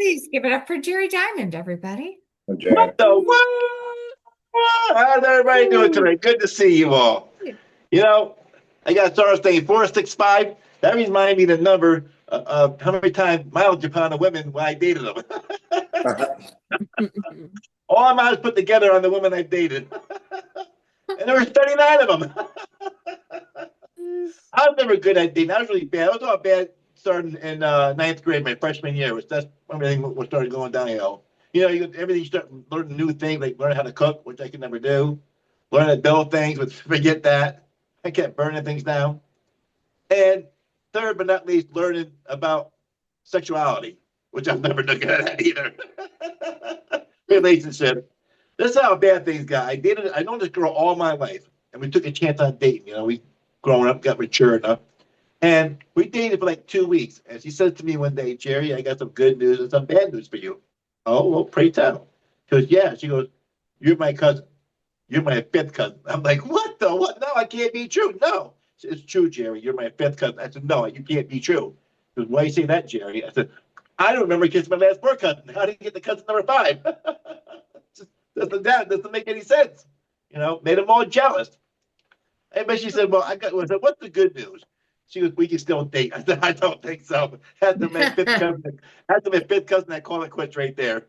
Please give it up for Jerry Diamond, everybody. What the what? How's everybody doing today? Good to see you all. You know, I got Star saying 465. That reminds me the number of how many times mileage upon the women when I dated them. All my miles put together on the women I've dated. And there was 39 of them. I was never good at dating. I was really bad. I was all bad starting in ninth grade, my freshman year. That's when everything was started going downhill. You know, everything you start learning new things, like learning how to cook, which I could never do. Learn to build things, but forget that. I kept burning things down. And third but not least, learning about sexuality, which I've never done good at either. Relationship. This is how bad things got. I known this girl all my life, and we took a chance on dating. You know, we grown up, got mature enough. And we dated for like 2 weeks. And she says to me one day, Jerry, I got some good news and some bad news for you. Oh, well, pray tell. She goes, yeah. She goes, you're my cousin. You're my fifth cousin. I'm like, what the what? No, I can't be true. No. She said, it's true, Jerry. You're my fifth cousin. I said, no, you can't be true. She goes, why you say that, Jerry? I said, I don't remember kissing my last four cousin. How did you get the cousin number five? That doesn't make any sense. You know, made them all jealous. And but she said, well, I said, what's the good news? She goes, we can still date. I said, I don't think so. Had to my fifth cousin, I call it quits right there.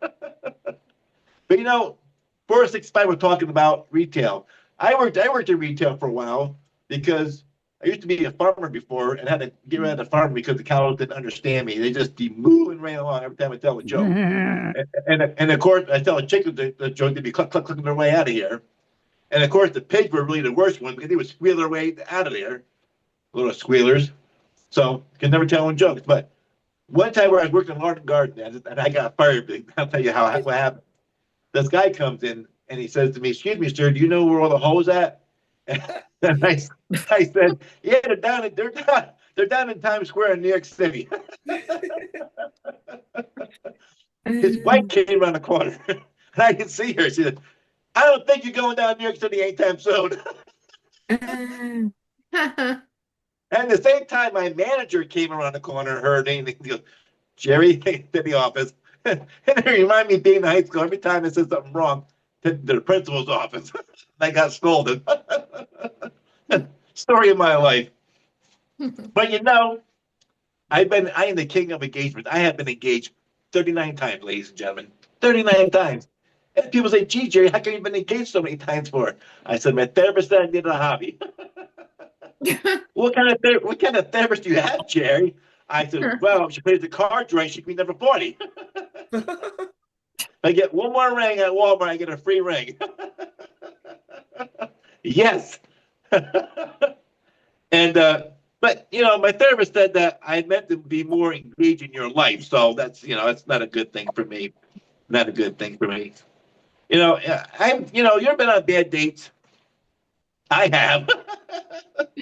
But you know, 465, we're talking about retail. I worked in retail for a while because I used to be a farmer before and had to get rid of the farm because the cows didn't understand me. They just be moving right along every time I tell a joke. And of course, I tell a chicken the joke, they'd be clucking their way out of here. And of course, the pigs were really the worst ones because they would squeal their way out of there. Little squealers. So, can never tell them jokes. But one time where I was working in lawn and garden and I got fired, I'll tell you what happened. This guy comes in and he says to me, excuse me, sir, do you know where all the hoes at? And I said, yeah, they're down in Times Square in New York City. His wife came around the corner and I could see her. She said, I don't think you're going down to New York City anytime soon. And at the same time, my manager came around the corner, heard me, and he goes, Jerry, to the office. And it reminded me of being in high school. Every time I said something wrong, to the principal's office. I got scolded. Story of my life. But you know, I am the king of engagements. I have been engaged 39 times, ladies and gentlemen. 39 times. And people say, gee, Jerry, how come you've been engaged so many times for? I said, my therapist said I needed a hobby. What kind of therapist do you have, Jerry? I said, well, if she plays the cards right, she can be number 40. I get one more ring at Walmart, I get a free ring. Yes. And but you know, my therapist said that I meant to be more engaged in your life. So that's that's not a good thing for me. Not a good thing for me. You know, you've been on bad dates. I have.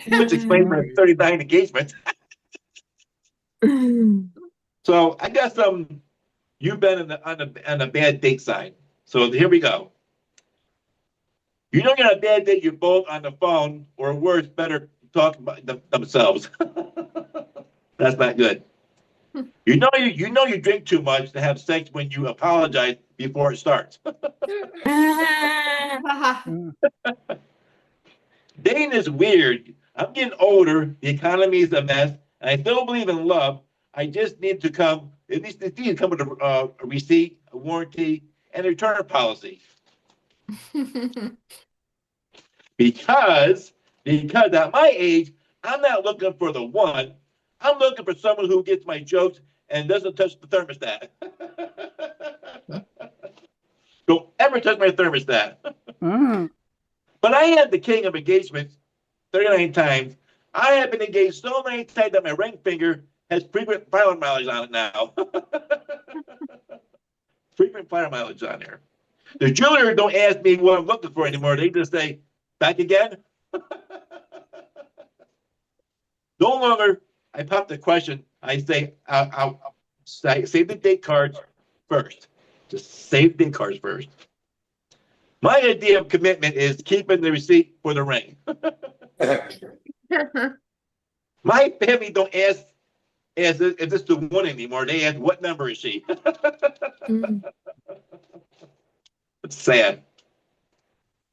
Which explains my 39 engagements. So I got some. You've been on a bad date side. So here we go. You know you're on a bad date. You're both on the phone, or worse, better talk about themselves. That's not good. You know you drink too much to have sex when you apologize before it starts. Dating is weird. I'm getting older. The economy is a mess. And I still believe in love. I just need to come. It needs to come with a receipt, a warranty, and a return policy. Because at my age, I'm not looking for the one. I'm looking for someone who gets my jokes and doesn't touch the thermostat. Don't ever touch my thermostat. But I am the king of engagements 39 times. I have been engaged so many times that my ring finger has frequent fire mileage on it now. Frequent fire mileage on there. The jeweler don't ask me what I'm looking for anymore. They just say, back again? No longer, I pop the question. I say, I'll save the date cards first. Just save the date cards first. My idea of commitment is keeping the receipt for the ring. My family don't ask ask, is this the one anymore? They ask, what number is she? Mm. It's sad.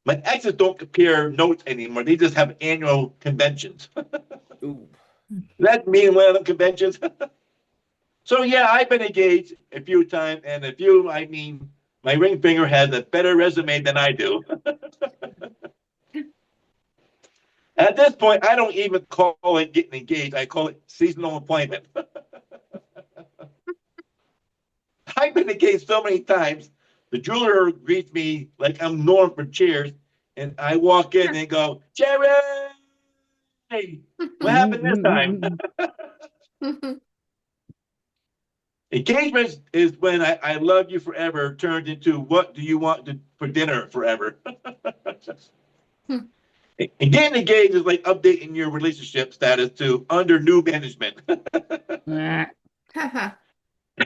My exes don't compare notes anymore. They just have annual conventions. Ooh. That mean one of them conventions? So yeah, I've been engaged a few times, and a few, I mean, my ring finger has a better resume than I do. At this point, I don't even call it getting engaged. I call it seasonal employment. I've been engaged so many times. The jeweler greets me like I'm Norm from Cheers, and I walk in and go, Jerry, what happened this time? Engagement is when I love you forever turned into what do you want for dinner forever. And getting engaged is like updating your relationship status to under new management.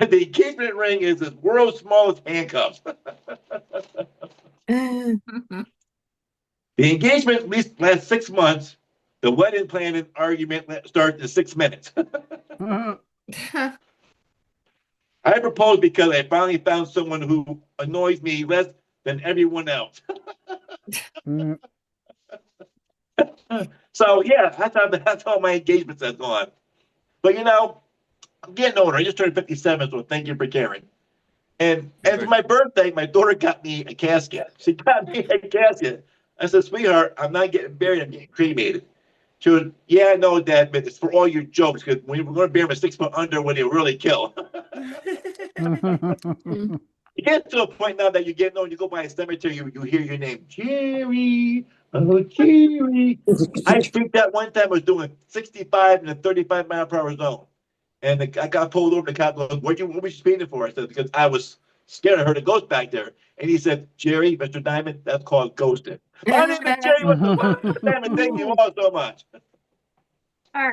The engagement ring is the world's smallest handcuffs. The engagement at least lasts 6 months. The wedding planning argument starts in 6 minutes. I proposed because I finally found someone who annoys me less than everyone else. So yeah, that's how my engagements have gone. But you know, I'm getting older. I just turned 57, so thank you for caring. And for my birthday, my daughter got me a casket. She got me a casket. I said, sweetheart, I'm not getting buried, I'm getting cremated. She was, yeah, I know, Dad, but it's for all your jokes, because when we're going to bury him a 6 foot under when he'll really kill. You get to a point now that you get known, you go by a cemetery, you hear your name, Jerry, oh, Jerry. I freaked out one time, I was doing 65 in a 35-mile-per-hour zone. And I got pulled over, the cop goes, what were you speeding for? I said, because I was scared I heard a ghost back there. And he said, Jerry, Mr. Diamond, that's called ghosting. My name is Jerry, Diamond, thank you all so much. All right.